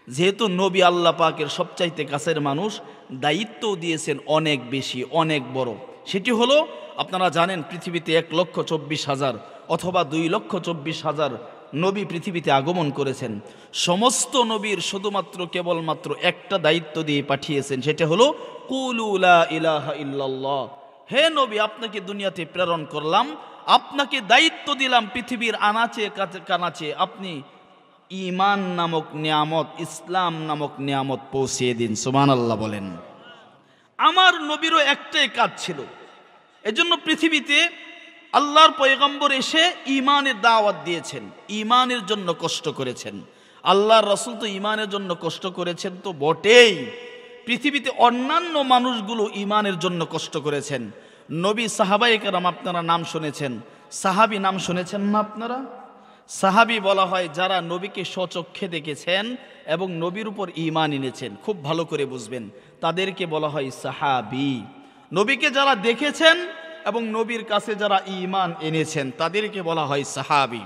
যেহেতু নবী আল্লাহ পাকের সবচাইতে কাছের মানুষ, দায়িত্ব দিয়েছেন অনেক বেশি, অনেক বড়। সেটি হলো, আপনারা জানেন পৃথিবীতে 1,24,000 অথবা 2,24,000 নবী পৃথিবীতে আগমন করেছেন। সমস্ত নবীর শুধুমাত্র কেবলমাত্র একটা দায়িত্ব দিয়ে পাঠিয়েছেন, সেটা হলো কুলু লা ইলাহা ইল্লাল্লাহ। হে নবী, আপনাকে দুনিয়াতে প্রেরণ করলাম, আপনাকে দায়িত্ব দিলাম পৃথিবীর আনাচে কানাচে আপনি ঈমান নামক নিয়ামত, ইসলাম নামক নিয়ামত পৌঁছিয়ে দিন। সুবহানাল্লাহ বলেন। আমার নবীরও একটাই কাজ ছিল, এজন্য পৃথিবীতে আল্লাহর পয়গম্বর এসে ঈমানের দাওয়াত দিয়েছেন, ঈমানের জন্য কষ্ট করেছেন। আল্লাহর রাসূল তো ঈমানের জন্য কষ্ট করেছেন তো বটেই, পৃথিবীতে অন্যান্য মানুষগুলো ঈমানের জন্য কষ্ট করেছেন। নবী সাহাবায়ে কেরাম আপনারা নাম শুনেছেন, সাহাবী নাম শুনেছেন না আপনারা? সাহাবী বলা হয় যারা নবীকে স্বচক্ষে দেখেছেন এবং নবীর উপর ঈমান এনেছেন। খুব ভালো করে বুঝবেন, তাদেরকে বলা হয় সাহাবী। নবীকে যারা দেখেছেন এবং নবীর কাছে যারা ঈমান এনেছেন তাদেরকে বলা হয় সাহাবী।